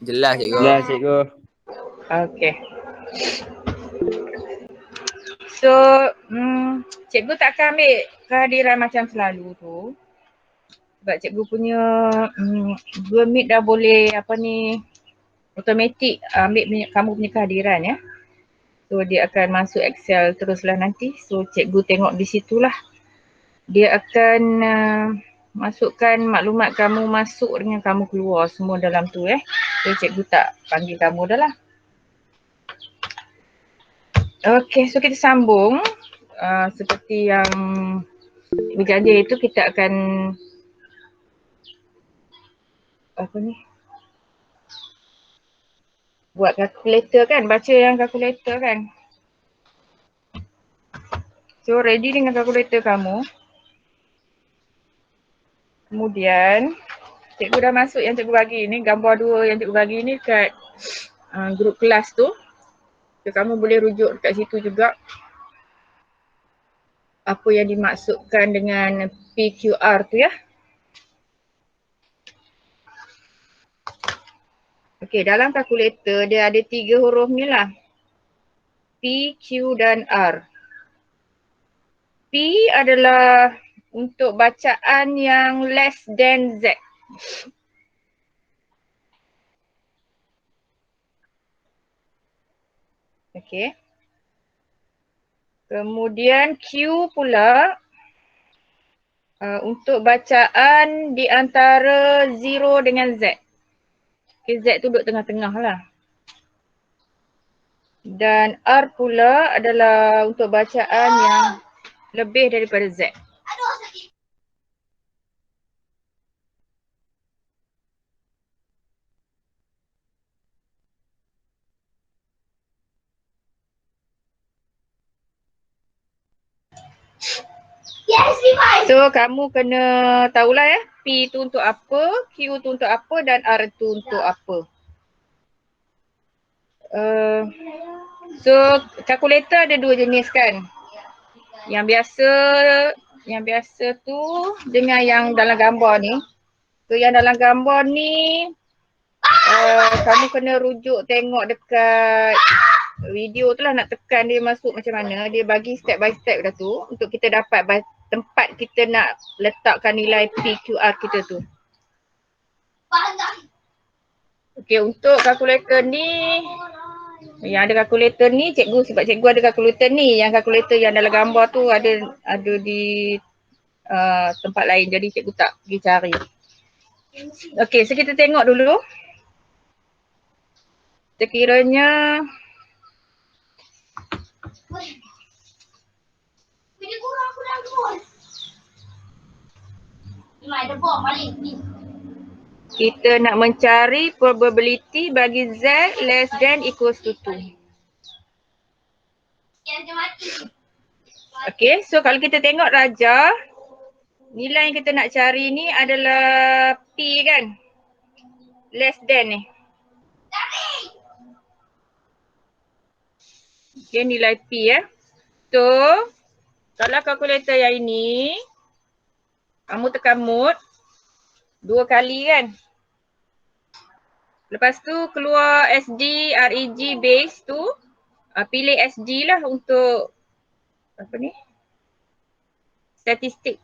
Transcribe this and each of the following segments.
Jelas cikgu. Jelas cikgu. Okay. So, cikgu tak akan ambil kehadiran macam selalu tu. Sebab cikgu punya Google Meet dah boleh automatik ambil kamu punya kehadiran ya. So dia akan masuk Excel teruslah nanti. So cikgu tengok di situlah. Dia akan masukkan maklumat kamu masuk dengan kamu keluar semua dalam tu So cikgu tak panggil kamu dah lah. Okay, so kita sambung. Seperti yang berjanji itu kita akan buat kalkulator kan, baca yang kalkulator kan. So ready dengan kalkulator kamu. Kemudian cikgu dah masuk yang cikgu bagi ni, gambar dua yang cikgu bagi ni kat grup kelas tu. So kamu boleh rujuk kat situ juga. Apa yang dimaksudkan dengan PQR tu ya. Okey, dalam kalkulator dia ada 3 huruf ni lah. P, Q dan R. P adalah untuk bacaan yang less than Z. Okey. Kemudian Q pula untuk bacaan di antara 0 dengan Z. Okay, Z tu duduk tengah-tengah lah. Dan R pula adalah untuk bacaan yang lebih daripada Z. So kamu kena tahulah ya, P tu untuk apa, Q tu untuk apa dan R tu untuk apa. So kalkulator ada 2 jenis kan. Yang biasa tu dengan yang dalam gambar ni. So yang dalam gambar ni kamu kena rujuk tengok dekat video tu lah, nak tekan dia masuk macam mana. Dia bagi step by step dah tu untuk kita dapat tempat kita nak letakkan nilai PQR kita tu. Okay, untuk kalkulator ni, yang ada kalkulator ni sebab cikgu ada kalkulator ni. Yang kalkulator yang dalam gambar tu ada di tempat lain, jadi cikgu tak pergi cari. Okay, so kita tengok dulu. Sekiranya kita nak mencari probability bagi Z less than equals to 2. Okay, so kalau kita tengok raja, nilai yang kita nak cari ni adalah P kan? Less than ni. Okay, nilai P ya. So, kalau kalkulator yang ini, kamu tekan mode 2 kali kan? Lepas tu keluar SD, REG, base tu. Pilih SD lah untuk statistik.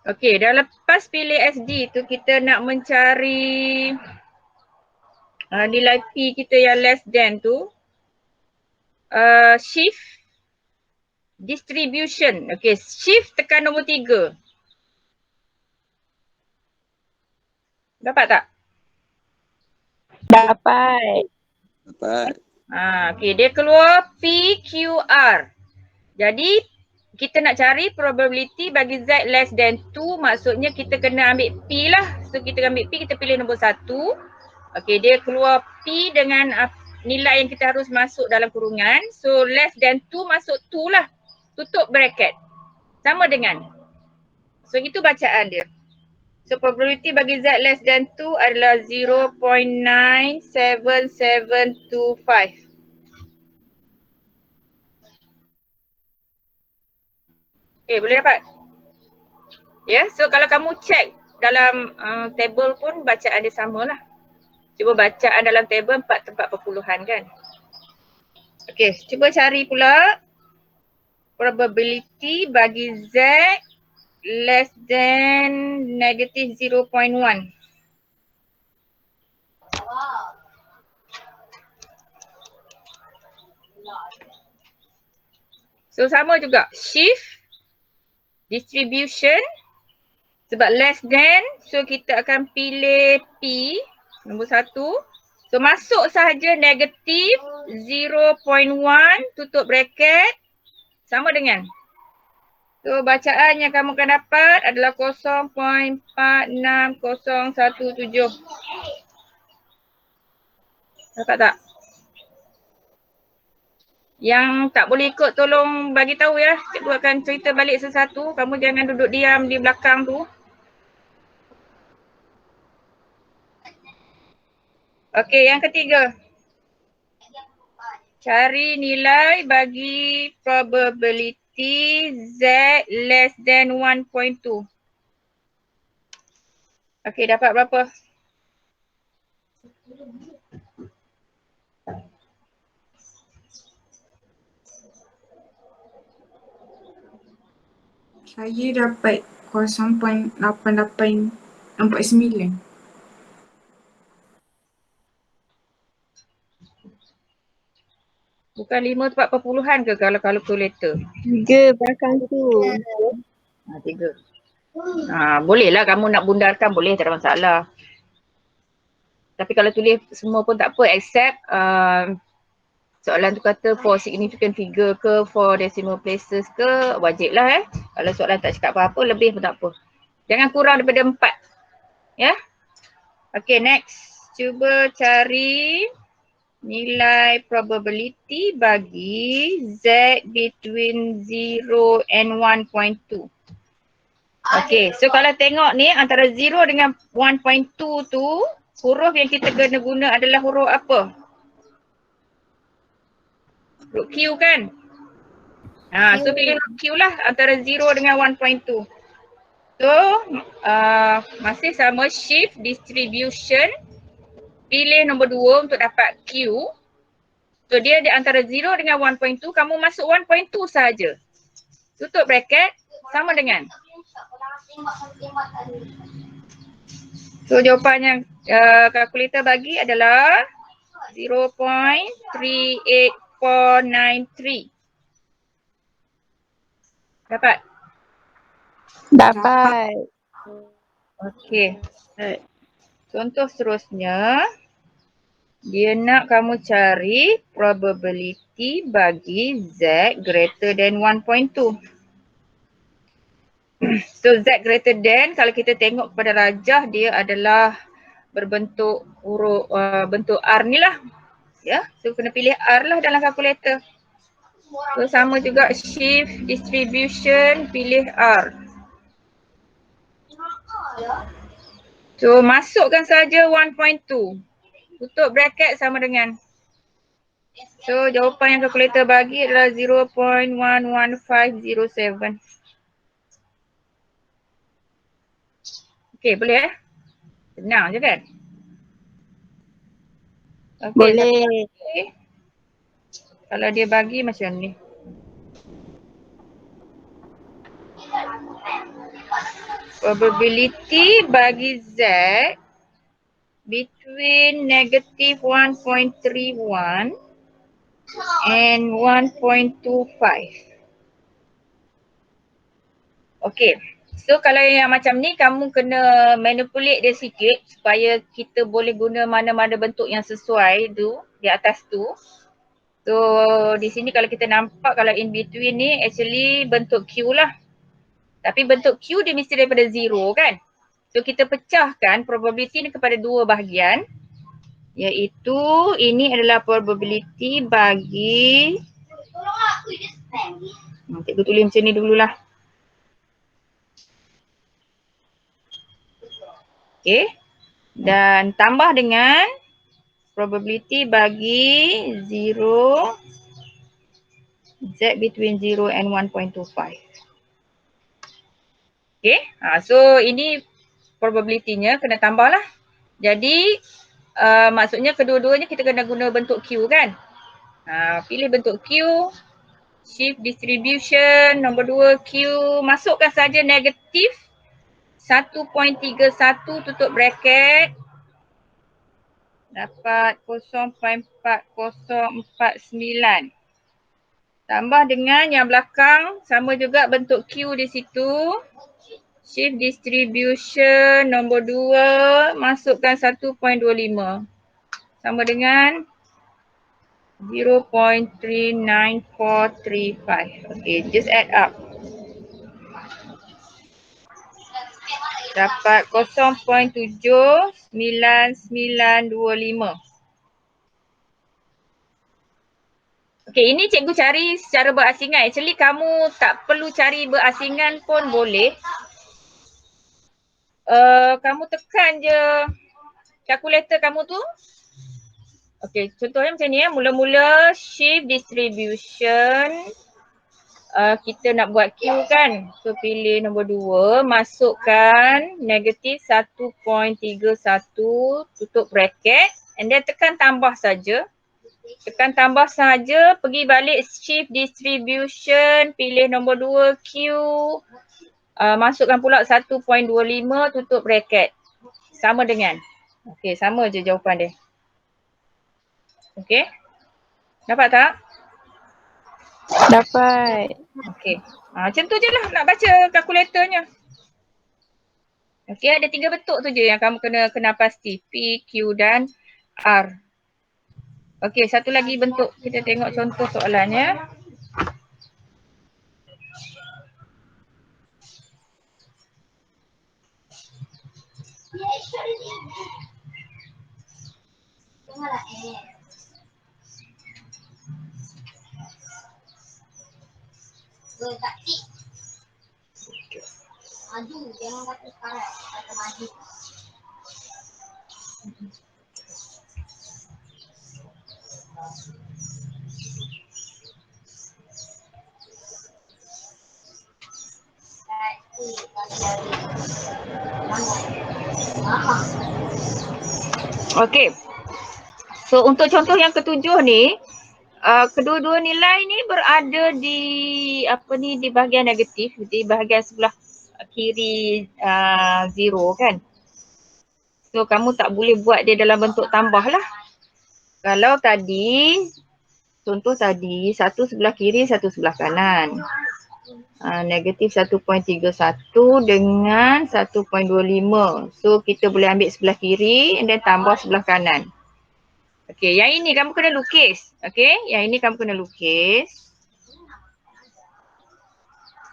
Okey, dah lepas pilih SD tu kita nak mencari nilai P kita yang less than tu. Shift distribution. Okey, shift tekan nombor 3. Dapat tak? Dapat. Okey, dia keluar PQR. Jadi kita nak cari probability bagi Z less than 2, maksudnya kita kena ambil P lah. So kita ambil P, kita pilih nombor 1. Okey, dia keluar P dengan nilai yang kita harus masuk dalam kurungan. So less than 2 masuk 2 lah. Tutup bracket. Sama dengan. So itu bacaan dia. So probability bagi Z less than 2 adalah 0.97725. Boleh dapat? Ya, so kalau kamu check dalam table pun bacaan dia sama lah. Cuba bacaan dalam table 4 tempat perpuluhan kan. Okey, cuba cari pula probability bagi Z less than negative 0.1. So sama juga, shift, distribution, sebab less than, so kita akan pilih P, nombor 1. So masuk sahaja negatif 0.1, tutup bracket, sama dengan. So bacaan yang kamu akan dapat adalah 0.46017. Dapat tak? Yang tak boleh ikut tolong bagi tahu ya. Cikgu akan cerita balik sesatu. Kamu jangan duduk diam di belakang tu. Okey, yang ketiga. Cari nilai bagi probability Z less than 1.2. Okey, dapat berapa? Saya dapat 0.8849. Bukan 5 tempat perpuluhan ke kalau kalkulator? 3 belakang tu. 3. Bolehlah kamu nak bundarkan, boleh, tak ada masalah. Tapi kalau tulis semua pun tak apa except soalan tu kata for significant figure ke, for decimal places ke, wajib lah Kalau soalan tak cakap apa-apa, lebih pun tak apa. Jangan kurang daripada 4. Ya. Okay, next. Cuba cari nilai probability bagi Z between 0 and 1.2. Okay, so kalau tengok ni antara 0 dengan 1.2 tu, huruf yang kita kena guna adalah huruf apa? Huruf Q kan? So pilih huruf Q lah antara 0 dengan 1.2. So masih sama, shift, distribution. Pilih nombor 2 untuk dapat Q. So dia di antara 0 dengan 1.2, kamu masuk 1.2 sahaja. Tutup bracket, sama dengan. So jawapan yang kalkulator bagi adalah 0.38493. Dapat? Dapat. Okey. Contoh seterusnya, dia nak kamu cari probability bagi Z greater than 1.2. So Z greater than, kalau kita tengok kepada rajah, dia adalah berbentuk huruf bentuk R ni lah. Ya, so kena pilih R lah dalam kalkulator. So sama juga shift, distribution, pilih R. So masukkan saja 1.2. Tutup bracket, sama dengan. So jawapan yang kalkulator bagi adalah 0.11507. Okey, boleh Senang je kan? Okay, Boleh. Kalau dia bagi macam ni. Probability bagi Z between negative 1.31 and 1.25. Okay. So kalau yang macam ni, kamu kena manipulate dia sikit supaya kita boleh guna mana-mana bentuk yang sesuai tu di atas tu. So di sini kalau kita nampak, kalau in between ni actually bentuk Q lah. Tapi bentuk Q dia mesti daripada 0 kan. So kita pecahkan probability ni kepada 2 bahagian. Iaitu ini adalah probability bagi, cikgu tulis macam ni dululah. Okay. Dan tambah dengan probability bagi 0 Z between 0 and 1.25. Okay. So ini probability-nya kena tambah lah. Jadi maksudnya kedua-duanya kita kena guna bentuk Q kan. Pilih bentuk Q, shift distribution, nombor 2 Q, masukkan saja negatif 1.31 tutup bracket, dapat 0.4049. Tambah dengan yang belakang, sama juga bentuk Q di situ. Shift distribution nombor 2, masukkan 1.25. Sama dengan 0.39435. Okay, just add up. Dapat 0.79925. Okay, ini cikgu cari secara berasingan. Actually kamu tak perlu cari berasingan pun boleh. Kamu tekan je kalkulator kamu tu. Okay, contohnya macam ni ya. Mula-mula shift distribution. Kita nak buat Q kan. So pilih nombor 2. Masukkan negatif 1.31 tutup bracket. And then tekan tambah saja. Tekan tambah saja, pergi balik shift distribution, pilih nombor 2 Q, masukkan pula 1.25 tutup bracket. Sama dengan. Okey, sama je jawapan dia. Okey. Dapat tak? Dapat. Okey. Macam tu je lah nak baca kalkulatornya. Okey, ada 3 bentuk tu je yang kamu kena pasti. P, Q dan R. Okey, satu lagi bentuk. Kita tengok contoh soalannya. Okey. So untuk contoh yang ketujuh ni, kedua-dua nilai ni berada di di bahagian negatif, di bahagian sebelah kiri zero kan. So kamu tak boleh buat dia dalam bentuk tambah lah. Kalau tadi, contoh tadi, satu sebelah kiri, satu sebelah kanan. Negatif 1.31 dengan 1.25. So kita boleh ambil sebelah kiri and then tambah sebelah kanan. Okey, yang ini kamu kena lukis. Okey, yang ini kamu kena lukis.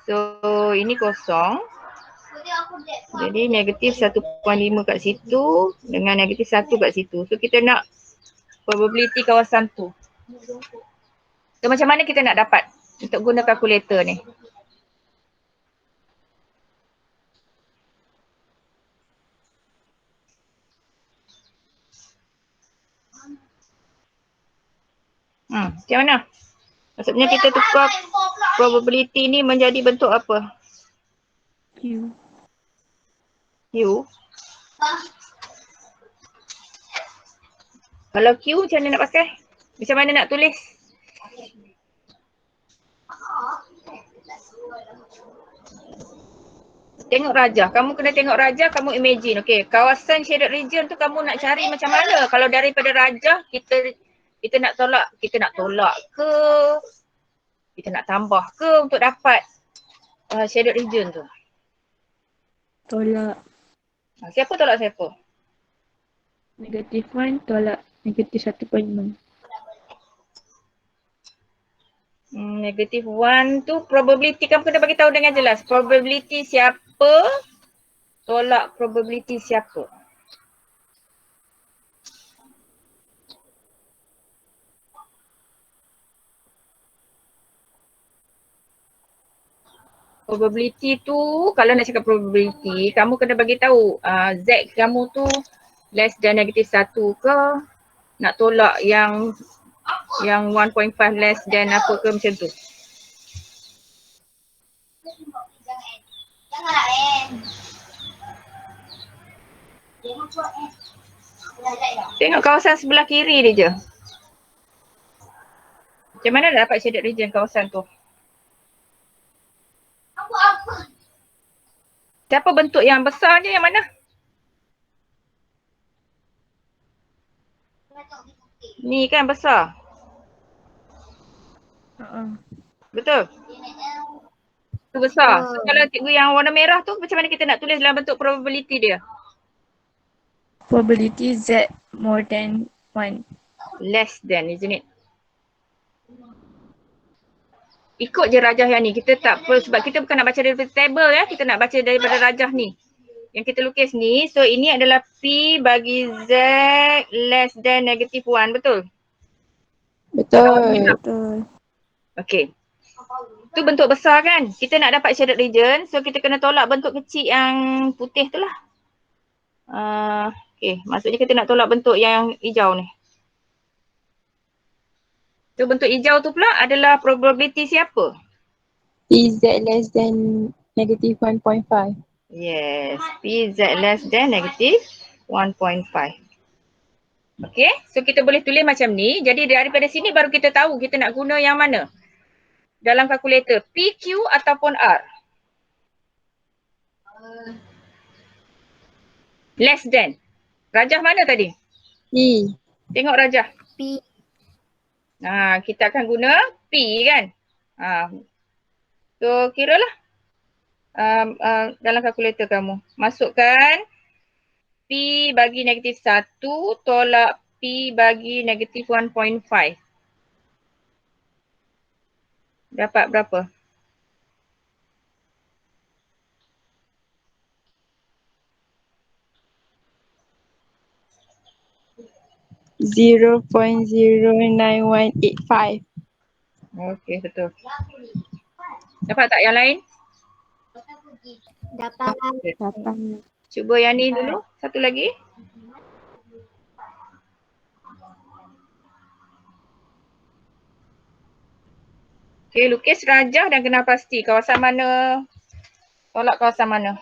So ini kosong. Jadi negatif 1.5 kat situ dengan negatif 1 kat situ. So kita nak probability kawasan tu. So macam mana kita nak dapat untuk guna kalkulator ni? Macam mana? Maksudnya kita tukar probability ni menjadi bentuk apa? Q. Q. Kalau Q macam mana nak pakai? Macam mana nak tulis? Tengok rajah. Kamu kena tengok rajah, kamu imagine. Okay, kawasan shaded region tu kamu nak cari macam mana? Kalau daripada rajah kita nak tolak ke? Kita nak tambah ke untuk dapat shaded region tu? Tolak Siapa tolak siapa? negatif 1 tolak negatif 1.5. Negatif 1 tu probability kamu kena bagi tahu dengan jelas. Probability siapa tolak probability siapa. Probability tu, kalau nak cakap probability, kamu kena bagi tahu Z kamu tu less than negatif 1 ke, nak tolak yang 1.5 less than apa ke macam tu. Tengok kawasan sebelah kiri dia je. Macam mana nak dapat shaded region kawasan tu? Siapa bentuk yang besar je yang mana? Ni kan besar. Betul? Tu besar. So kalau cikgu yang warna merah tu macam mana kita nak tulis dalam bentuk probability dia? Probability Z more than 1. Less than, isn't it? Ikut je rajah yang ni. Kita tak perlu sebab kita bukan nak baca daripada table ya. Kita nak baca daripada rajah ni. Yang kita lukis ni. So ini adalah P bagi Z less than negative 1. Betul? Betul. Okay. Tu bentuk besar kan? Kita nak dapat shaded region. So kita kena tolak bentuk kecil yang putih tu lah. Okay. Maksudnya kita nak tolak bentuk yang hijau ni. So bentuk hijau tu pula adalah probability siapa? PZ less than negative 1.5. Yes, PZ less than negative 1.5. Okay, so kita boleh tulis macam ni. Jadi daripada sini baru kita tahu kita nak guna yang mana dalam kalkulator, PQ ataupun R. Less than. Rajah mana tadi? P. Tengok rajah. P. Kita akan guna P kan. So kiralah dalam kalkulator kamu. Masukkan P bagi negatif 1 tolak P bagi negatif 1.5. Dapat berapa? .0.09185. Okey, betul. Dapat tak yang lain? Dapat. Cuba yang ni dulu. Satu lagi. Okey, lukis rajah dan kena pasti kawasan mana. Tolak kawasan mana.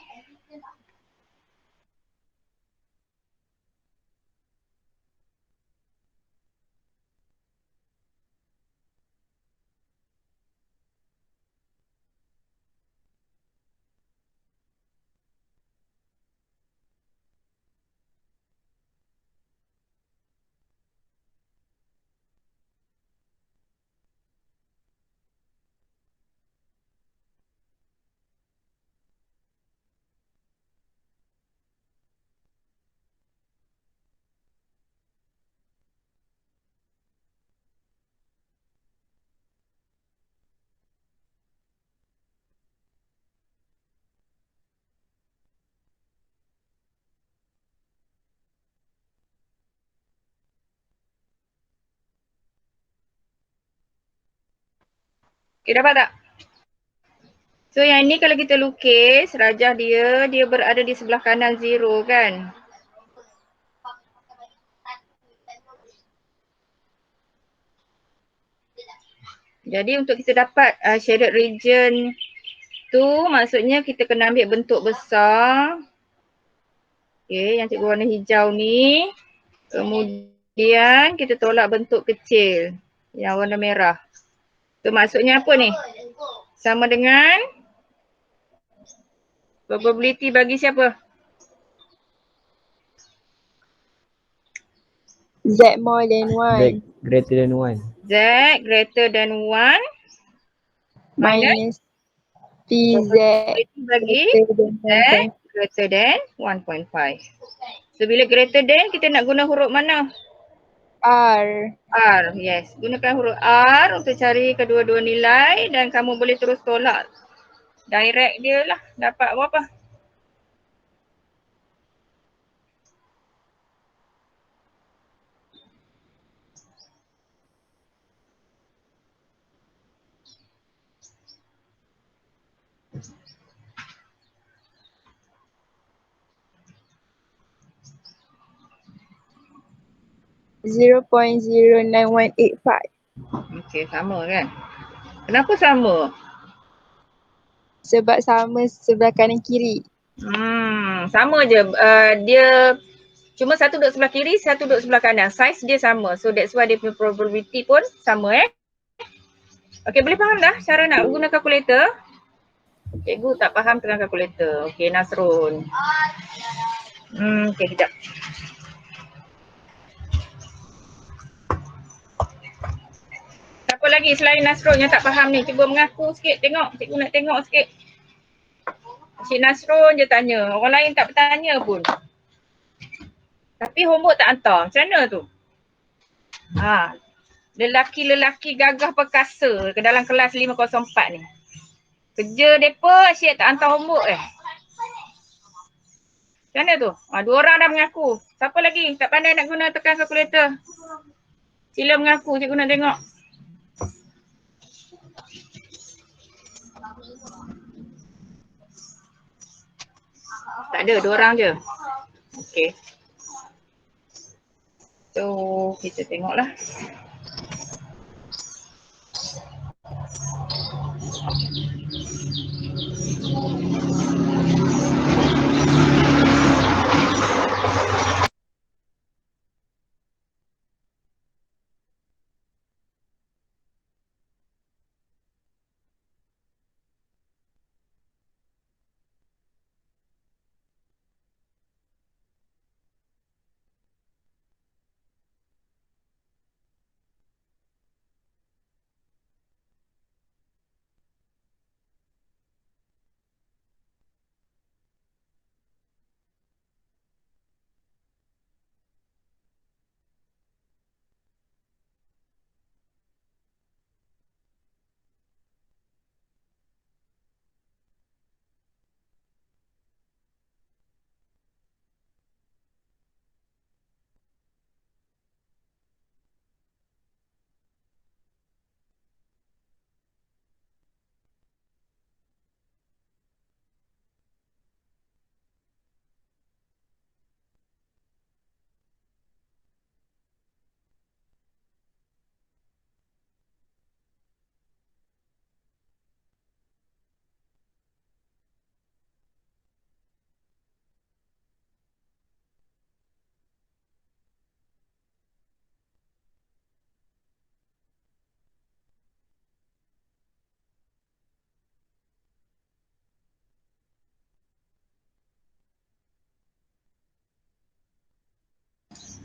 Okey, dapat tak? So yang ni kalau kita lukis rajah dia berada di sebelah kanan 0 kan. Jadi untuk kita dapat shaded region tu maksudnya kita kena ambil bentuk besar. Okay, yang cikgu warna hijau ni. Kemudian kita tolak bentuk kecil yang warna merah. So maksudnya apa ni? Sama dengan probability bagi siapa? Z more than 1. Greater than 1. Z greater than 1 minus PZ bagi Z greater than 1.5. So bila greater than kita nak guna huruf mana? R. R, yes. Gunakan huruf R untuk cari kedua-dua nilai dan kamu boleh terus tolak. Direct dia lah. Dapat berapa? .0.09185. Okey, sama kan? Kenapa sama? Sebab sama sebelah kanan kiri. Sama je. Dia Cuma satu duduk sebelah kiri, satu duduk sebelah kanan. Size dia sama. So that's why dia punya probability pun sama Okay, boleh faham dah cara nak guna kalkulator? Cikgu tak faham tentang kalkulator. Okay, Nasrun. Okay, kejap. Siapa lagi selain Nasrun yang tak faham ni? Cuba mengaku sikit, tengok. Cikgu nak tengok sikit. Cik Nasrun je tanya. Orang lain tak bertanya pun. Tapi homework tak hantar. Macam mana tu? Ha. Lelaki-lelaki gagah perkasa ke dalam kelas 504 ni. Kerja mereka asyik tak hantar homework Macam mana tu? Dua orang dah mengaku. Siapa lagi tak pandai nak guna tekan kalkulator? Sila mengaku, cikgu nak tengok. Tak ada, dua orang je. Okay. So, kita tengoklah.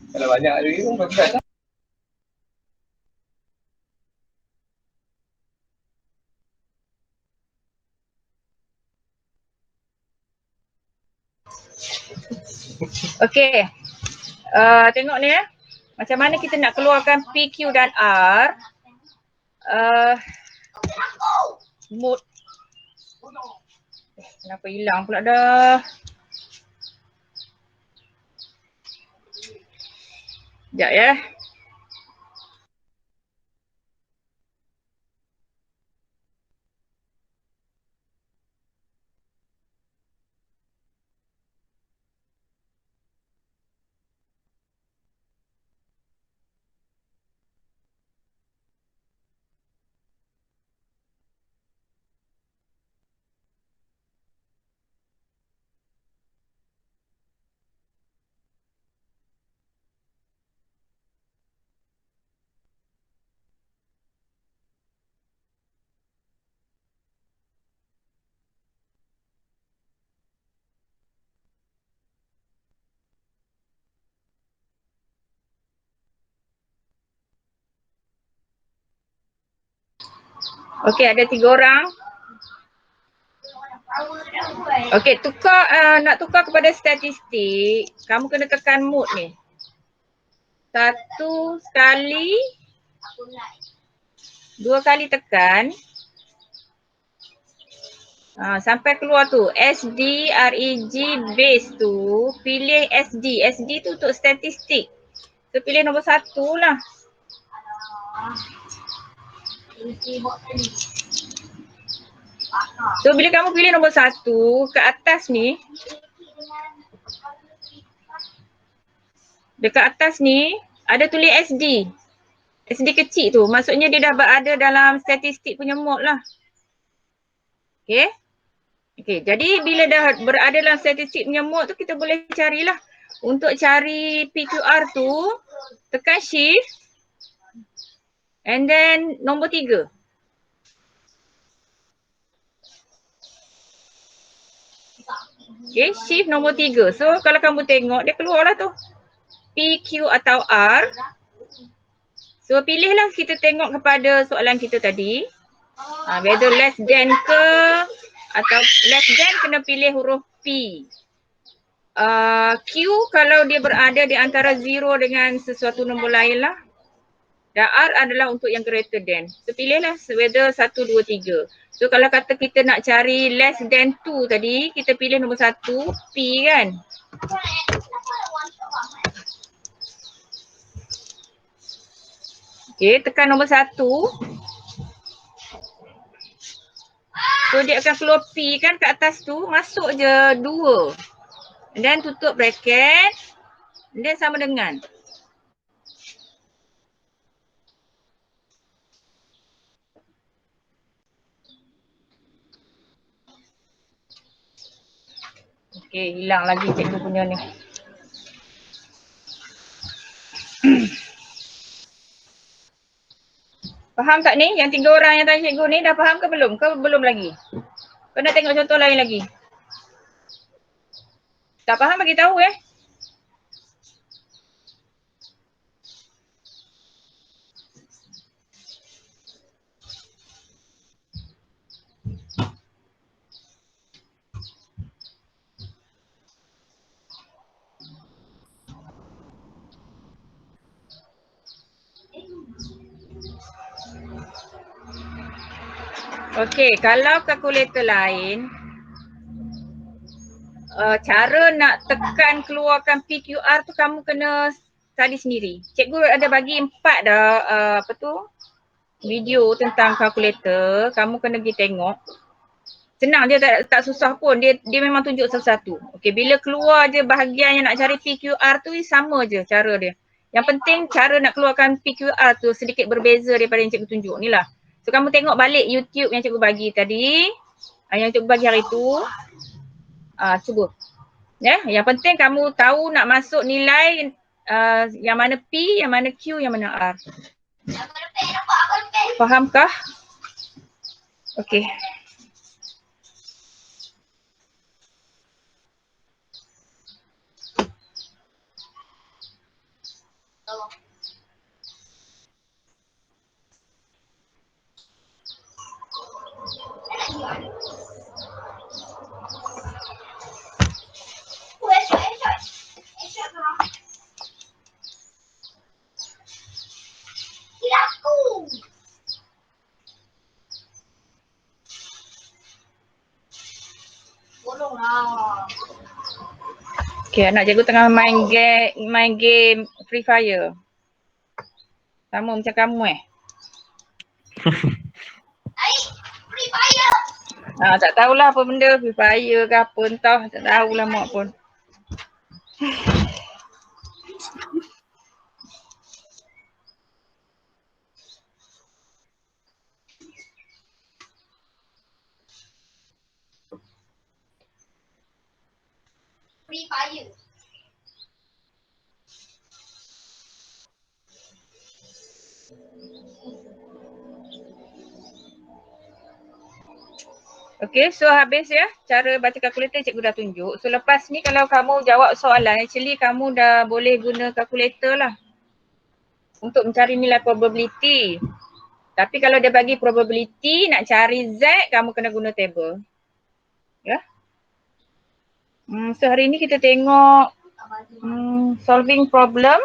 Kalau banyak lagi pun bagus. Okay. Tengok ni Macam mana kita nak keluarkan P, Q dan R. Mode. Kenapa hilang pula dah? Sekejap ya. Okay, ada 3 orang. Okay, nak tukar kepada statistik, kamu kena tekan mode ni. 1 sekali, 2 kali tekan. Sampai keluar tu SD, REG, base tu, pilih SD. SD tu untuk statistik. So pilih nombor 1 lah. So bila kamu pilih nombor 1, ke atas ni, dekat atas ni ada tulis SD. SD kecil tu, maksudnya dia dah berada dalam statistik punya mode lah. Okay. Okay, jadi bila dah berada dalam statistik punya mode tu, kita boleh carilah Untuk cari PQR tu, tekan shift and then nombor 3. Okay, shift nombor 3. So kalau kamu tengok dia keluarlah tu. PQ atau R. So pilihlah, kita tengok kepada soalan kita tadi. Whether less than ke atau less than kena pilih huruf P. Q kalau dia berada di antara 0 dengan sesuatu nombor lain lah. Dan R adalah untuk yang greater than. So pilihlah whether 1, 2, 3. So kalau kata kita nak cari less than 2 tadi, kita pilih nombor 1, P kan. Okay, tekan nombor 1. So dia akan keluar P kan kat atas tu, masuk je 2. And then tutup bracket. And then sama dengan. Okay, hilang lagi cikgu punya ni. Faham tak ni? Yang 3 orang yang tanya cikgu ni dah faham ke belum? Ke belum lagi? Kau nak tengok contoh lain lagi? Tak faham bagi tahu Okey, kalau kalkulator lain, cara nak tekan keluarkan PQR tu kamu kena study sendiri. Cikgu ada bagi 4 dah video tentang kalkulator, kamu kena pergi tengok. Senang je, tak susah pun, dia memang tunjuk satu-satu. Okey, bila keluar je bahagian yang nak cari PQR tu sama je cara dia. Yang penting cara nak keluarkan PQR tu sedikit berbeza daripada yang cikgu tunjuk ni lah. So kamu tengok balik YouTube yang cikgu bagi tadi, yang cikgu bagi hari tu. Cuba. Yang penting kamu tahu nak masuk nilai yang mana P, yang mana Q, yang mana R. Fahamkah? Okey. Okay, anak cikgu tengah main game Free Fire. Sama macam kamu Free Fire. Tak tahulah apa benda Free Fire ke apa entah, tak tahulah mak pun. Free Fire. Okay, so habis ya cara baca kalkulator cikgu dah tunjuk. So lepas ni kalau kamu jawab soalan, actually kamu dah boleh guna kalkulator lah untuk mencari nilai probability. Tapi kalau dia bagi probability nak cari Z, kamu kena guna table. Ya. So hari ni kita tengok solving problem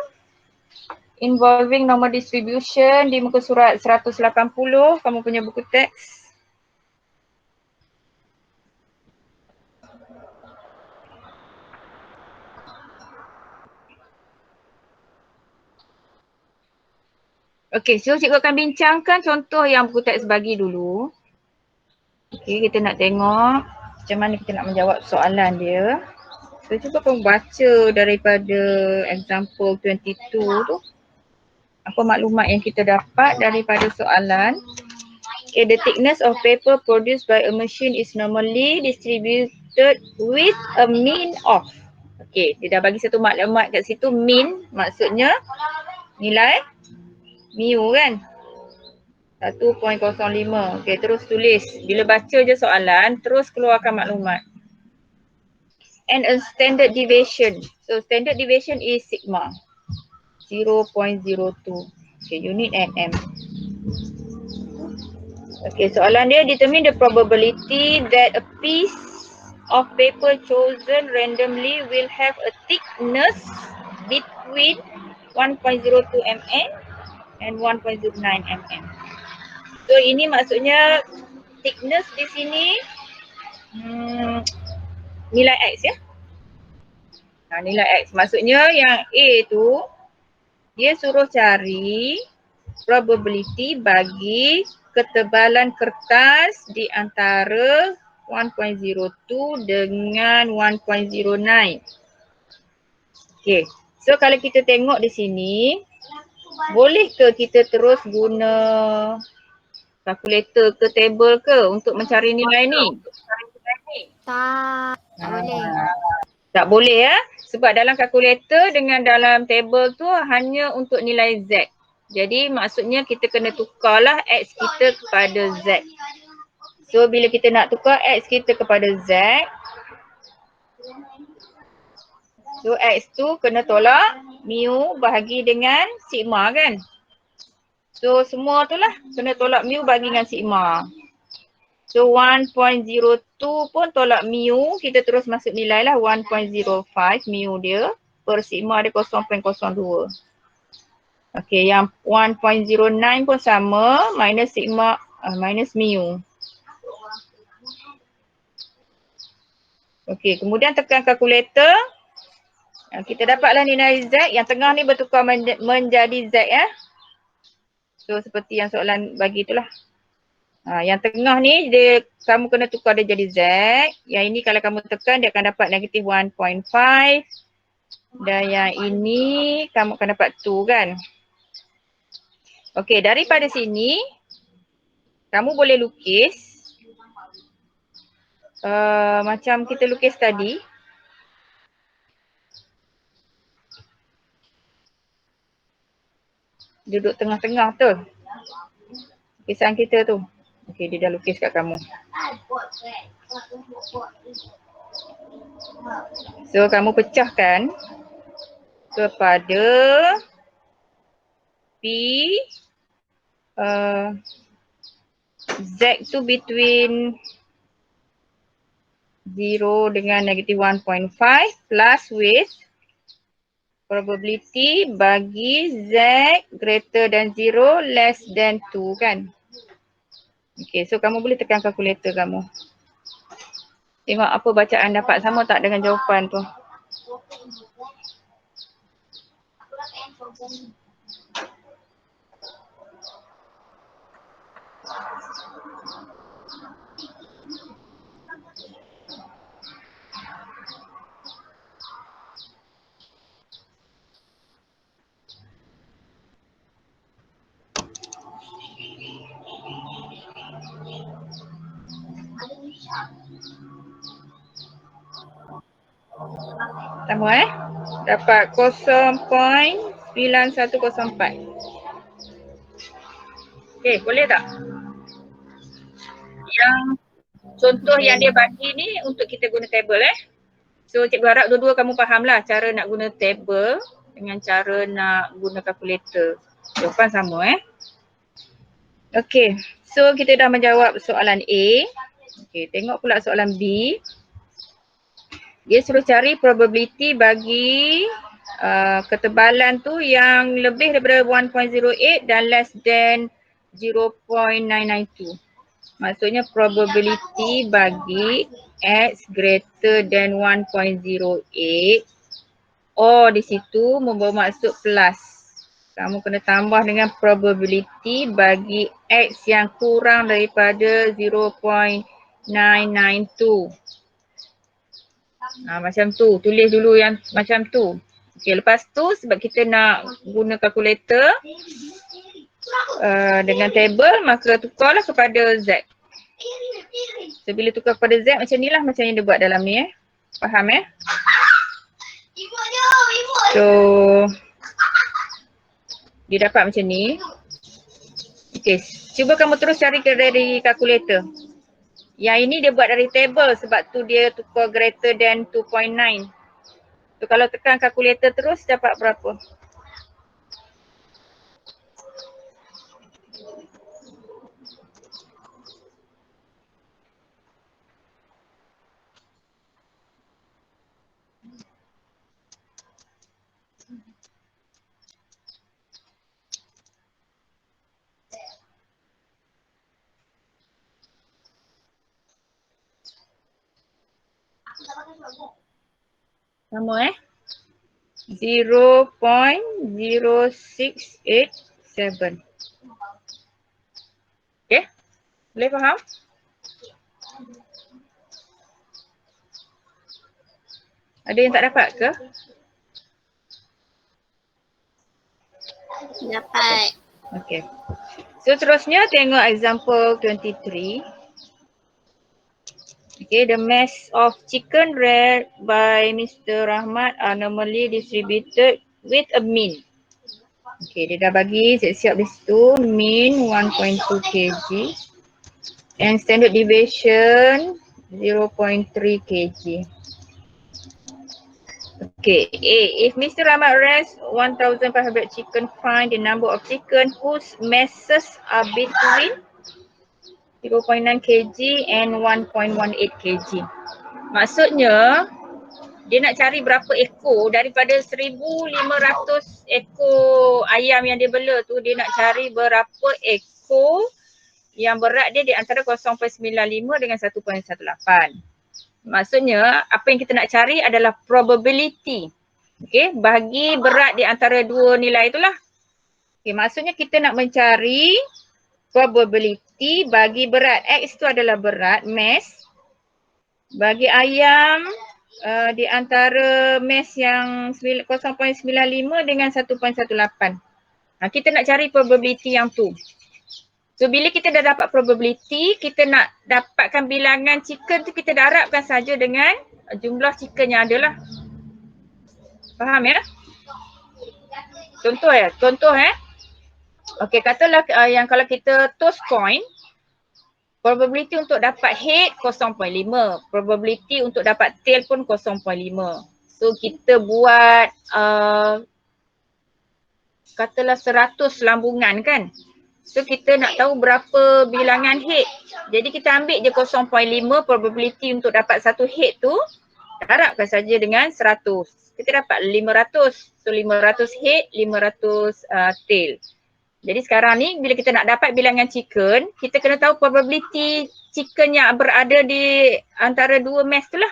involving normal distribution di muka surat 180, kamu punya buku teks. Okay, so cikgu akan bincangkan contoh yang buku teks bagi dulu. Okay, kita nak tengok macam mana kita nak menjawab soalan dia. So cuba kamu baca daripada example 22 tu. Apa maklumat yang kita dapat daripada soalan. Okay, the thickness of paper produced by a machine is normally distributed with a mean of. Okey, dia dah bagi satu maklumat kat situ, min maksudnya nilai mu kan. 1.05. Okey, terus tulis. Bila baca je soalan, terus keluarkan maklumat. And a standard deviation. So standard deviation is sigma. 0.02. Okay, unit nm. Okay, soalan dia, determine the probability that a piece of paper chosen randomly will have a thickness between 1.02 mm and 1.09 mm. So ini maksudnya thickness di sini nilai X ya. Nilai X maksudnya yang A tu dia suruh cari probability bagi ketebalan kertas di antara 1.02 dengan 1.09. Okay, so kalau kita tengok di sini, boleh ke kita terus guna kalkulator ke table ke untuk mencari nilai ni? Tak boleh. Tak boleh ya. Sebab dalam kalkulator dengan dalam table tu hanya untuk nilai Z. Jadi maksudnya kita kena tukarlah X kita kepada Z. So bila kita nak tukar X kita kepada Z, so X tu kena tolak mu bahagi dengan sigma kan. So semua tu lah kena tolak mu bagi dengan sigma. So 1.02 pun tolak mu, kita terus masuk nilai lah 1.05 mu dia per sigma dia 0.02. Okay, yang 1.09 pun sama, minus sigma, minus mu. Okay, kemudian tekan kalkulator. Kita dapatlah nilai Z, yang tengah ni bertukar menjadi Z ya. So seperti yang soalan bagi itulah. Yang tengah ni dia kamu kena tukar dia jadi Z. Yang ini kalau kamu tekan dia akan dapat negatif 1.5. Dan yang ini kamu akan dapat 2 kan. Okey, daripada sini kamu boleh lukis macam kita lukis tadi. Duduk tengah-tengah tu. Lukisan kita tu. Okey, dia dah lukis kat kamu. So, kamu pecahkan kepada P Z tu between 0 dengan negative 1.5 plus with probability bagi Z greater than 0 less than 2 kan. Okay, so kamu boleh tekan kalkulator kamu. Tengok apa bacaan dapat sama tak dengan jawapan tu. Sama dapat 0.9104. Okay, boleh tak? Yang contoh yang dia bagi ni untuk kita guna table So cikgu harap dua-dua kamu faham lah cara nak guna table dengan cara nak guna calculator. Jawapan sama Okay, so kita dah menjawab soalan A. Okay, tengok pula soalan B. Dia suruh cari probability bagi ketebalan tu yang lebih daripada 1.08 dan less than 0.992. Maksudnya probability bagi X greater than 1.08 di situ membawa maksud plus. Kamu kena tambah dengan probability bagi X yang kurang daripada 0.992. Macam tu, tulis dulu yang macam tu. Okay, lepas tu sebab kita nak guna kalkulator dengan table, maka tukarlah kepada Z. So bila tukar kepada Z macam ni lah macam yang dia buat dalam ni Faham So dia dapat macam ni. Okay, cuba kamu terus cari dari kalkulator. Yang ini dia buat dari table sebab tu dia tukar greater than 2.9. So kalau tekan kalkulator terus dapat berapa? Sama 0.0687. Okay, boleh faham? Ada yang tak dapat ke? Dapat. Okay. So terusnya tengok example 23. Okay, the mass of chicken reared by Mr. Rahmat are normally distributed with a mean. Okay, dia dah bagi siap-siap di situ. Mean 1.2 kg and standard deviation 0.3 kg. Okay, A. If Mr. Rahmat rears 1,500 chicken, find the number of chicken whose masses are between 0.9 kg and 1.18 kg. Maksudnya dia nak cari berapa ekor daripada 1,500 ekor ayam yang dia bela tu, dia nak cari berapa ekor yang berat dia di antara 0.95 dengan 1.18. Maksudnya apa yang kita nak cari adalah probability. Okay, bagi berat di antara dua nilai itulah. Okay, maksudnya kita nak mencari probability bagi berat. X itu adalah berat, mass. Bagi ayam di antara mass yang 0.95 dengan 1.18. Kita nak cari probability yang tu. So bila kita dah dapat probability, kita nak dapatkan bilangan chicken tu, kita darabkan saja dengan jumlah chicken yang ada lah. Faham ya? Contoh ya? Okey, katalah yang kalau kita toss coin, probability untuk dapat head 0.5, probability untuk dapat tail pun 0.5. So kita buat katalah 100 lambungan kan. So kita nak tahu berapa bilangan head. Jadi kita ambil je 0.5 probability untuk dapat satu head tu, darabkan saja dengan 100. Kita dapat 500. So 500 head, 500 tail. Jadi sekarang ni bila kita nak dapat bilangan chicken, kita kena tahu probability chicken yang berada di antara dua mass tu lah.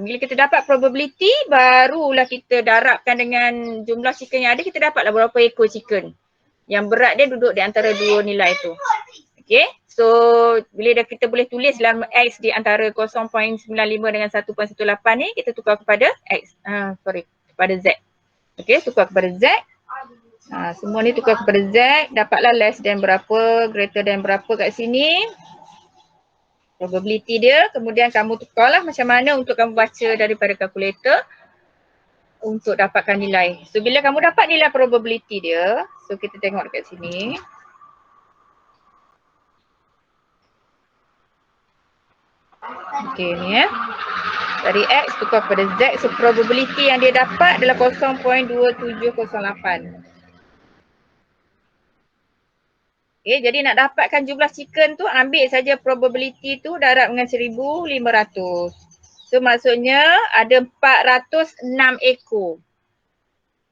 Bila kita dapat probability, barulah kita darabkan dengan jumlah chicken yang ada, kita dapatlah berapa ekor chicken yang berat dia duduk di antara dua nilai tu. Okay, so bila dah kita boleh tulis dalam X di antara 0.95 dengan 1.18 ni, kita tukar kepada X, kepada Z. Okay, tukar kepada Z. Semua ni tukar kepada Z, dapatlah less than berapa, greater than berapa kat sini. Probability dia, kemudian kamu tukarlah macam mana untuk kamu baca daripada kalkulator untuk dapatkan nilai. So bila kamu dapat nilai probability dia, so kita tengok dekat sini. Okay ni ya. Dari X tukar kepada Z, so probability yang dia dapat adalah 0.2708. Okay, jadi nak dapatkan jumlah chicken tu, ambil saja probability tu darab dengan 1,500. So maksudnya ada 406 ekor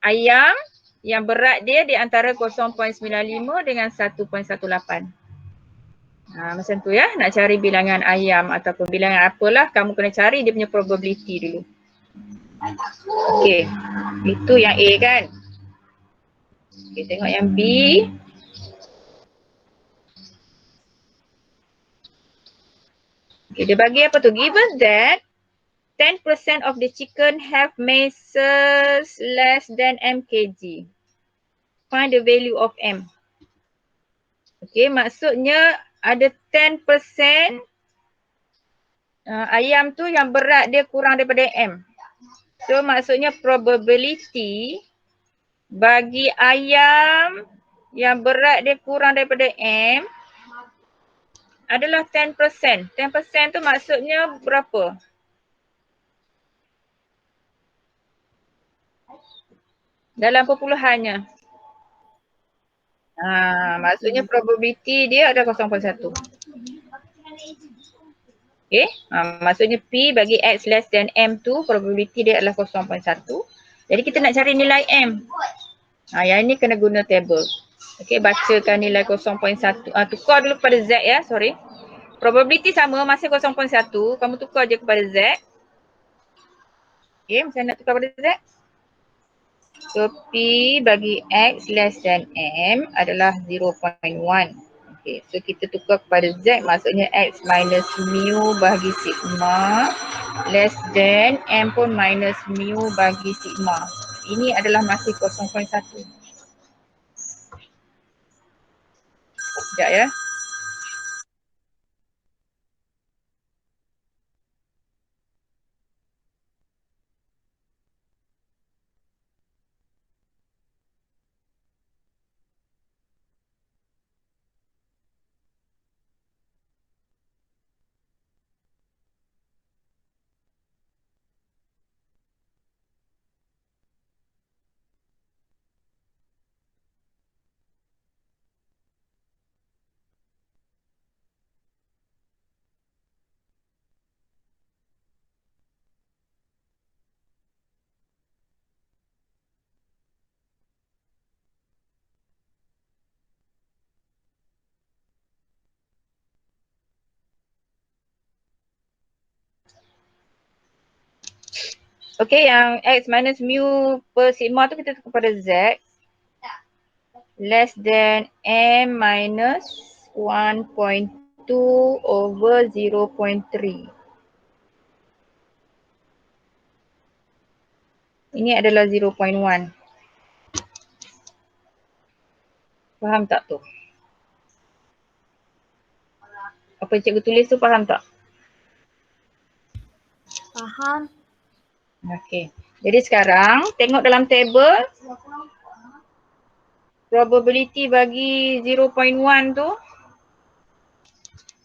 ayam yang berat dia di antara 0.95 dengan 1.18. Macam tu ya, nak cari bilangan ayam ataupun bilangan apalah, kamu kena cari dia punya probability dulu. Okay, itu yang A kan. Okay, tengok yang B. Okay, dia bagi apa tu? Given that 10% of the chicken have masses less than m kg. Find the value of m. Okay, maksudnya ada 10% ayam tu yang berat dia kurang daripada m. So maksudnya probability bagi ayam yang berat dia kurang daripada M adalah 10%. 10% tu maksudnya berapa? Dalam perpuluhannya. Maksudnya probability dia adalah 0.1. Okay, maksudnya P bagi X less than M tu probability dia adalah 0.1. Jadi kita nak cari nilai M. Yang ini kena guna table. Okay, bacakan nilai 0.1. Tukar dulu kepada Z ya, sorry. Probability sama masih 0.1. Kamu tukar je kepada Z. Okay, macam nak tukar kepada Z? So P bagi X less than M adalah 0.1. Okay, so kita tukar kepada Z maksudnya X minus mu bagi sigma less than M pun minus mu bagi sigma. Ini adalah masih 0.1. Sekejap ya. Okay, yang X minus mu per sigma tu kita tukar kepada Z less than M minus 1.2 over 0.3. Ini adalah 0.1. Faham tak tu? Apa yang cikgu tulis tu faham tak? Faham. Okay. Jadi sekarang tengok dalam table probability bagi 0.1 tu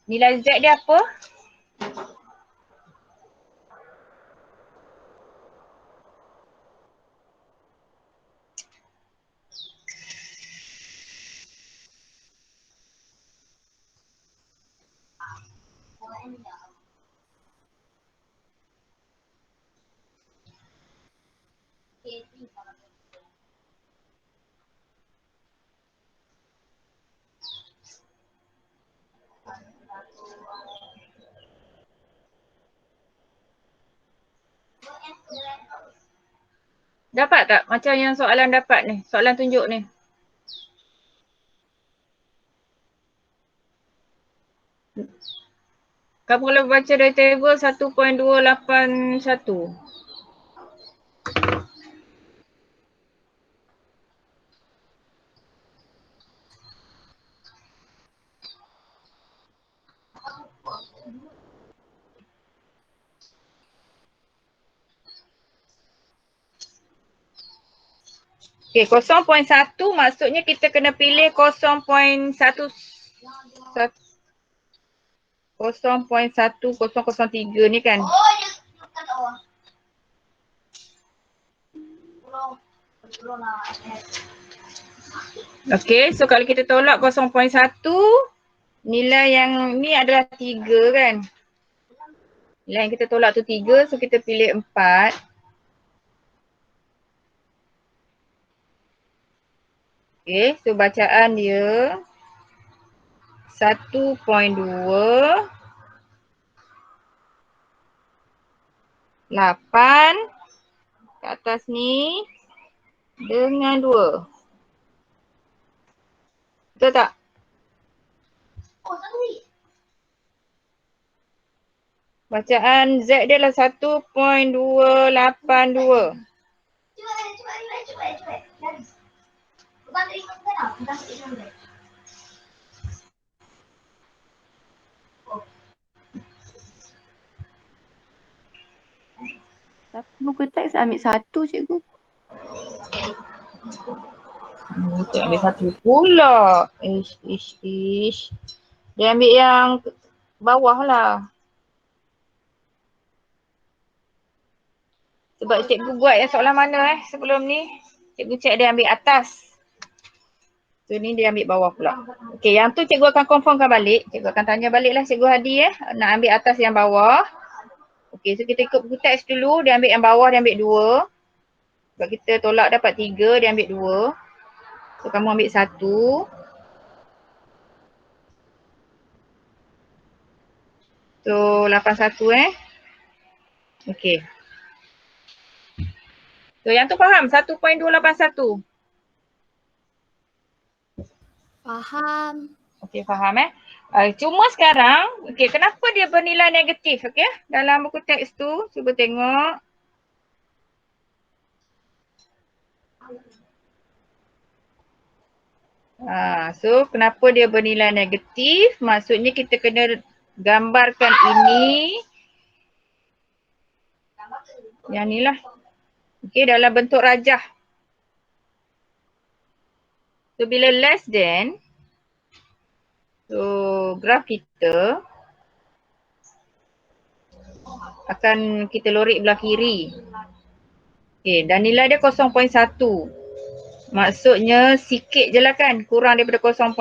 nilai Z dia apa? Dapat tak macam yang soalan dapat ni? Soalan tunjuk ni. Kamu kalau baca dari table 1.281. Okay, 0.1 maksudnya kita kena pilih 0.1003 ni kan. Okay, so kalau kita tolak 0.1, nilai yang ni adalah 3 kan. Nilai yang kita tolak tu 3, so kita pilih 4. Okay, so bacaan dia 1.2 8 ke atas ni dengan 2. Betul tak? Bacaan Z dia adalah 1.282. buku teks ambil satu cikgu. Kita ambil satu pula. Ish. Dia ambil yang bawah lah. Sebab cikgu buat yang soalan mana sebelum ni. Cikgu cek dia ambil atas. So ni dia ambil bawah pula. Okey, yang tu cikgu akan confirmkan balik. Cikgu akan tanya balik lah cikgu Hadi nak ambil atas yang bawah. Okey, so kita ikut buku teks dulu. Dia ambil yang bawah, dia ambil 2. Sebab kita tolak dapat 3, dia ambil 2. So kamu ambil 1. So 81 Okey. So yang tu faham 1.281? Faham. Okey, faham cuma sekarang, okey, kenapa dia bernilai negatif, okey? Dalam buku teks tu, cuba tengok. So kenapa dia bernilai negatif? Maksudnya kita kena gambarkan ini. Yang ni lah. Okey, dalam bentuk rajah. So bila less than, so graf kita akan kita lorek belah kiri. Okey, dan nilai dia 0.1. Maksudnya sikit je lah kan, kurang daripada 0.5.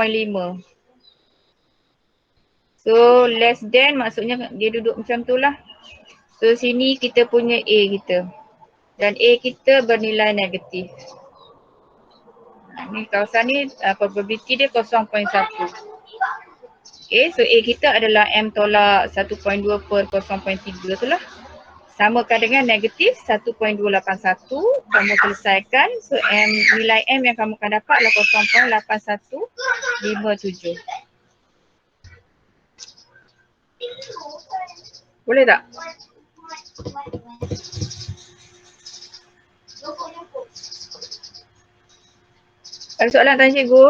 So less than maksudnya dia duduk macam tu lah. So sini kita punya A kita. Dan A kita bernilai negatif. Ni kawasan ni probability dia 0.1. Okay, so A kita adalah M tolak 1.2 per 0.3 tu lah. Samakan dengan negatif 1.281. Kamu selesaikan. So nilai M yang kamu akan dapat adalah 0.8157. Boleh tak? Ada soalan tanya cikgu?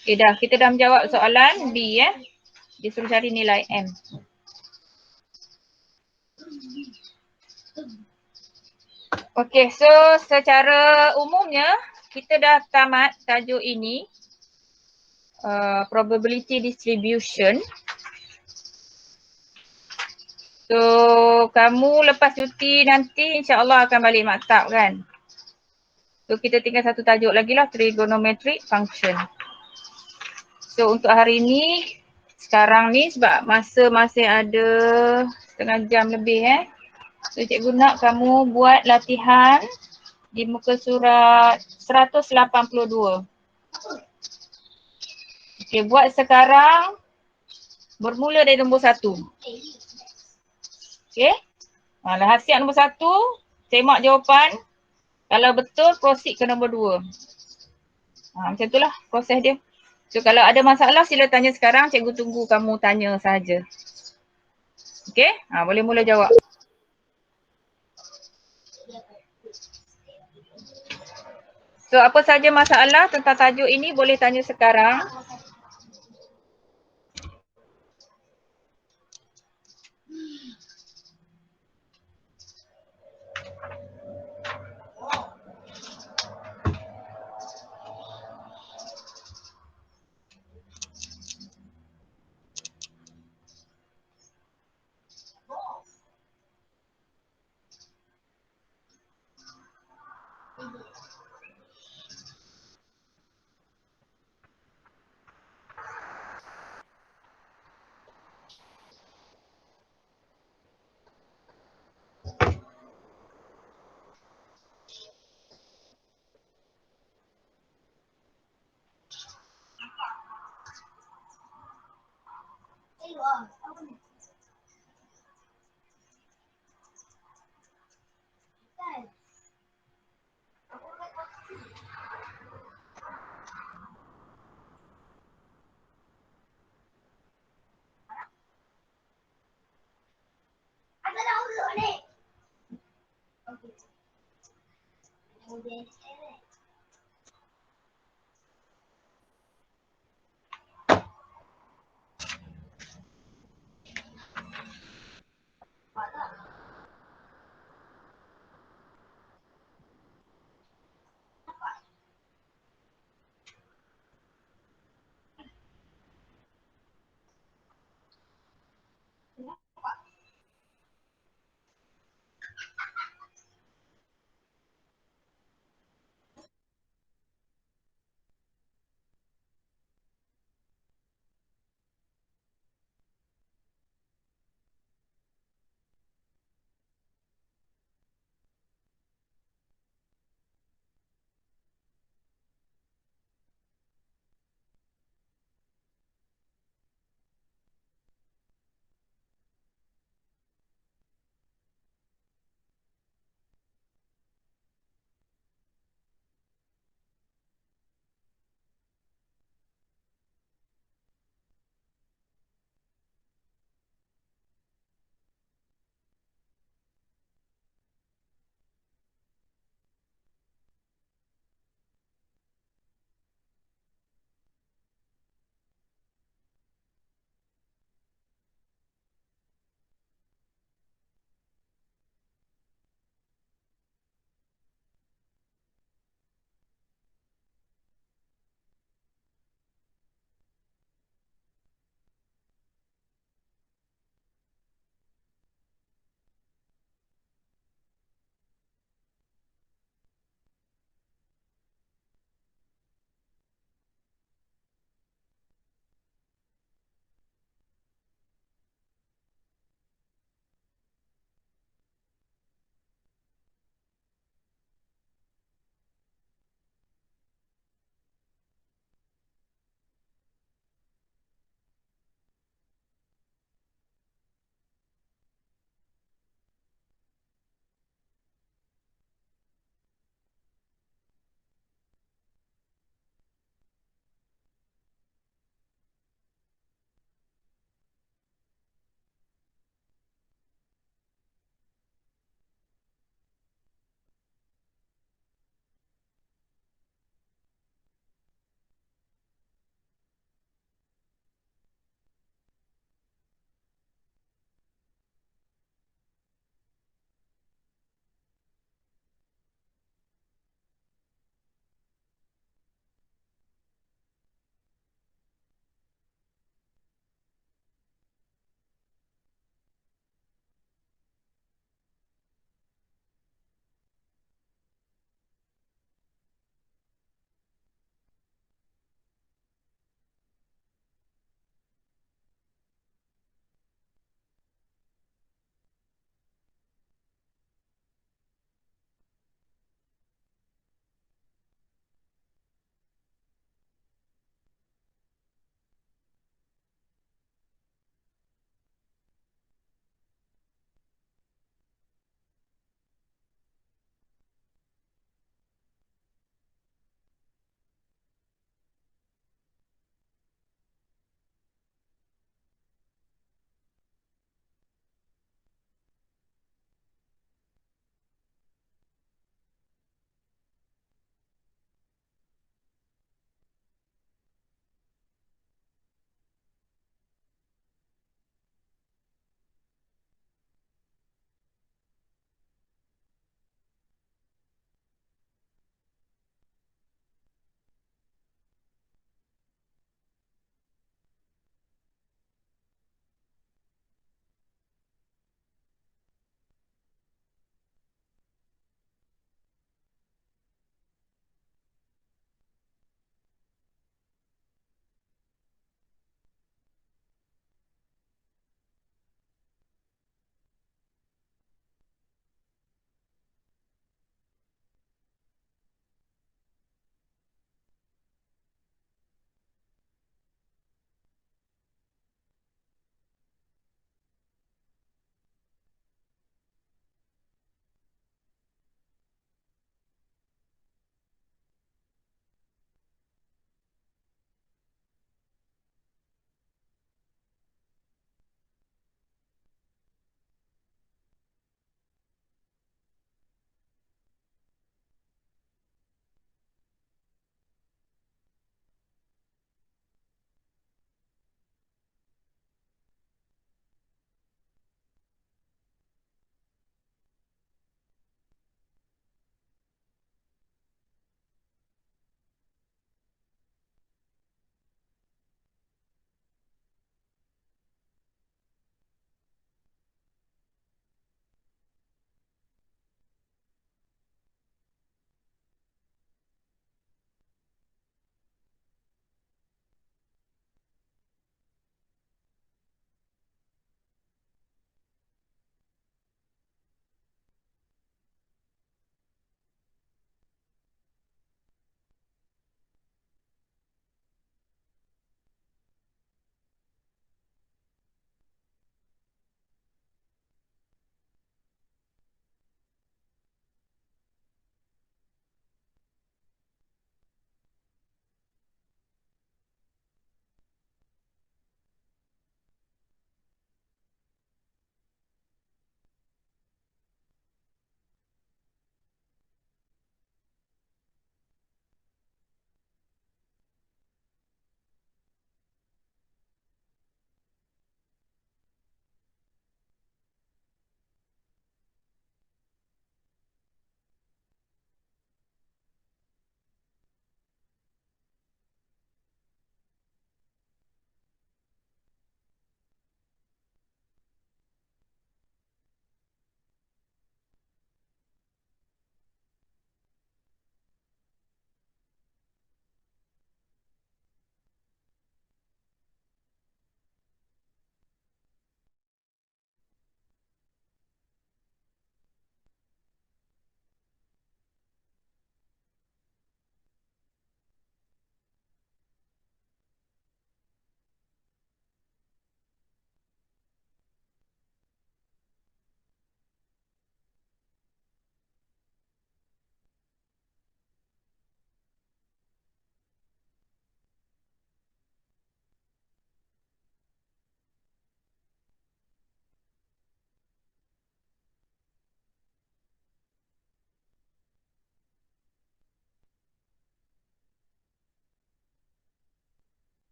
Okay dah, kita dah menjawab soalan B Dia suruh cari nilai M. Okay, so secara umumnya kita dah tamat tajuk ini. Probability distribution. So kamu lepas cuti nanti insyaAllah akan balik maktab kan. So kita tinggal satu tajuk lagi lah, trigonometric function. So untuk hari ni, sekarang ni sebab masa masih ada setengah jam lebih So cikgu nak kamu buat latihan di muka surat 182. Okay, buat sekarang bermula dari nombor 1. Okay. Dah siap nombor 1, semak jawapan. Kalau betul, proceed ke nombor 2. Macam itulah proses dia. So kalau ada masalah sila tanya sekarang, cikgu tunggu kamu tanya saja. Okay, boleh mula jawab. So apa saja masalah tentang tajuk ini boleh tanya sekarang.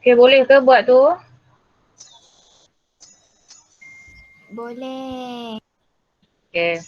Okay, boleh ke buat tu? Boleh. Okay.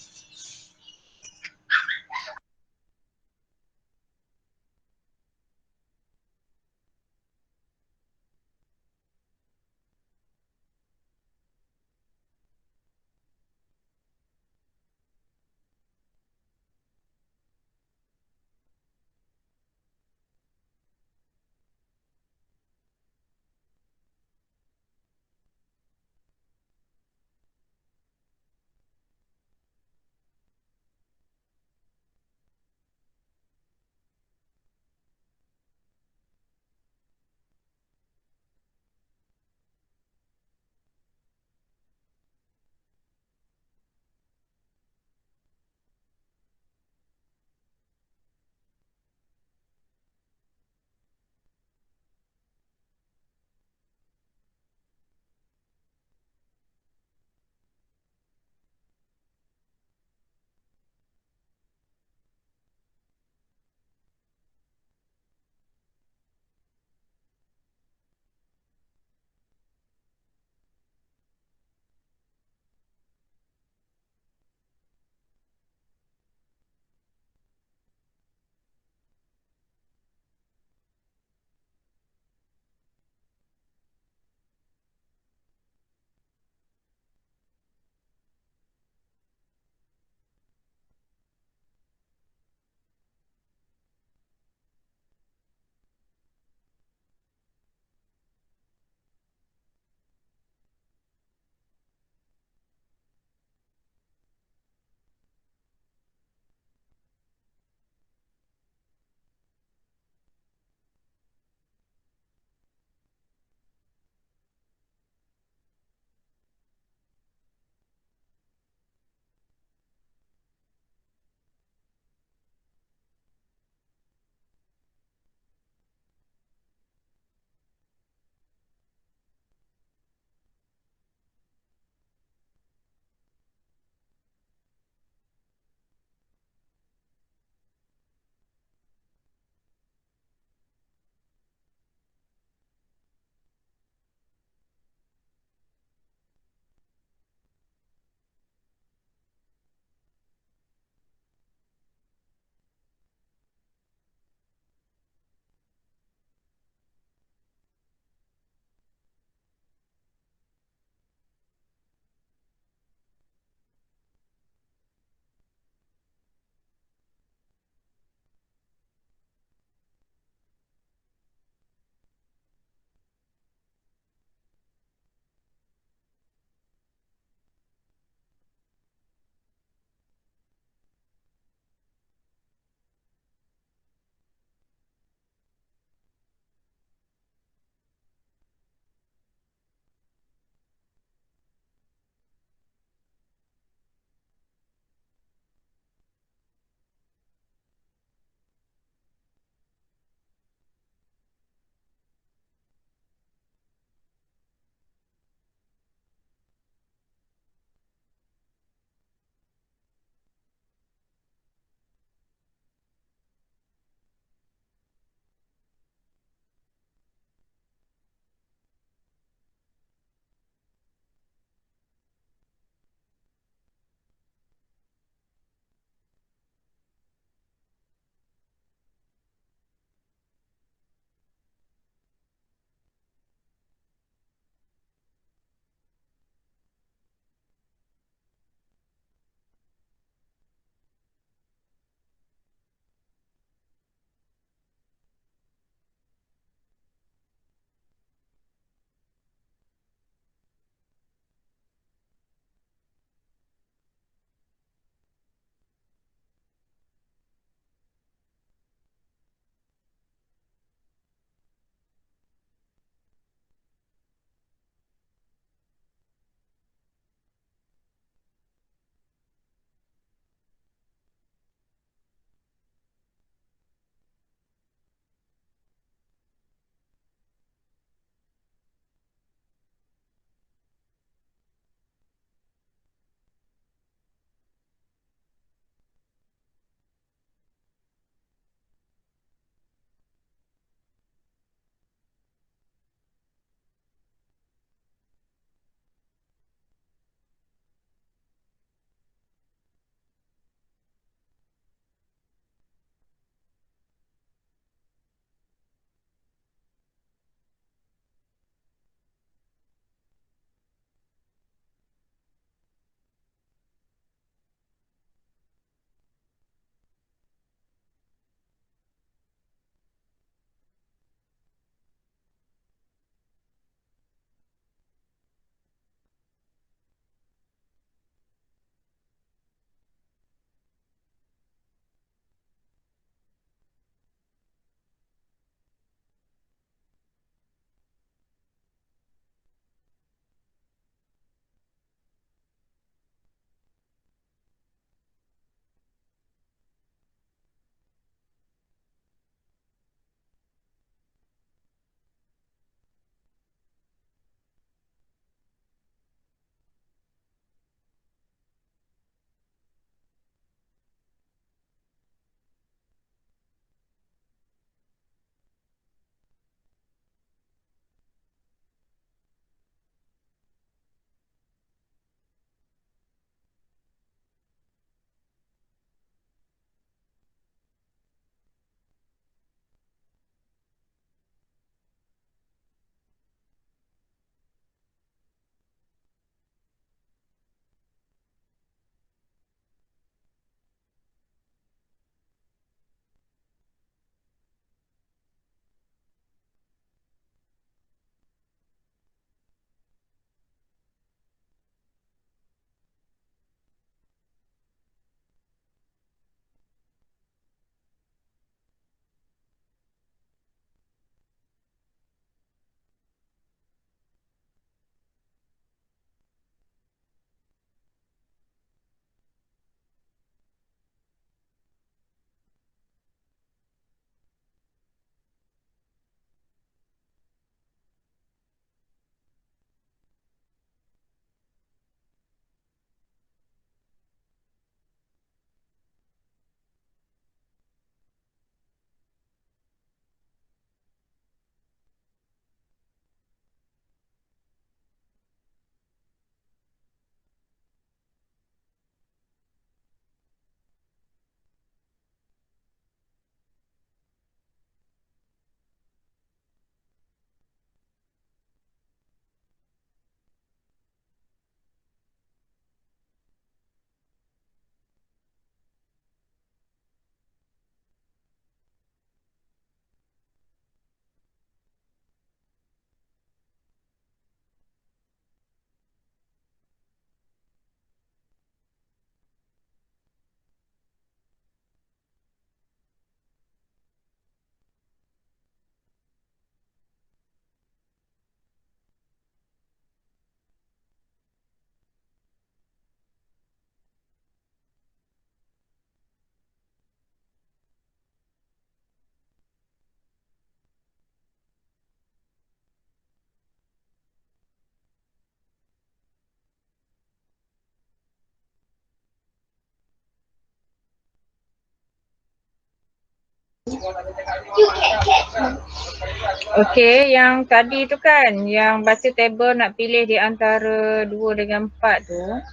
Okey, yang tadi tu kan, yang baca table nak pilih di antara 2 dengan 4 tu.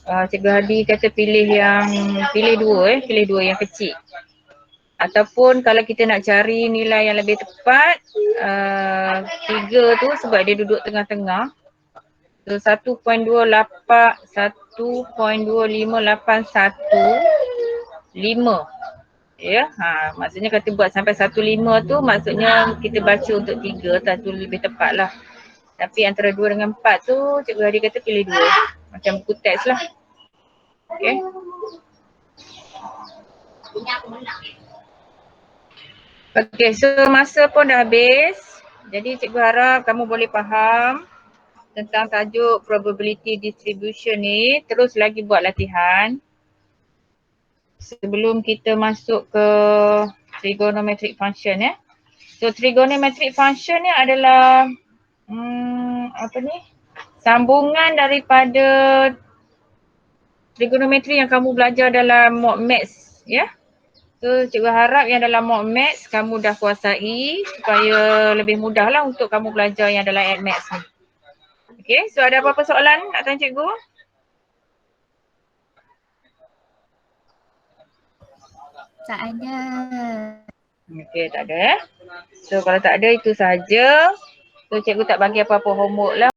Cikgu Hadi kata pilih 2 yang kecil. Ataupun kalau kita nak cari nilai yang lebih tepat, 3 tu sebab dia duduk tengah-tengah. So 1.2581 ya, maksudnya kata buat sampai 1.5 tu maksudnya kita baca untuk 3 tu lebih tepat lah. Tapi antara 2 dengan 4 tu Cikgu Hadi kata pilih 2. Macam buku teks lah. Okay. Okay, so masa pun dah habis. Jadi cikgu harap kamu boleh faham tentang tajuk probability distribution ni. Terus lagi buat latihan. Sebelum kita masuk ke trigonometric function ya. So trigonometric function ni adalah sambungan daripada trigonometri yang kamu belajar dalam mock maths ya. So cikgu harap yang dalam mock maths kamu dah kuasai supaya lebih mudah lah untuk kamu belajar yang dalam add maths ni. Okay, so ada apa-apa soalan nak tanya cikgu? Tak ada. Okay, tak ada So kalau tak ada itu sahaja. So cikgu tak bagi apa-apa homework lah.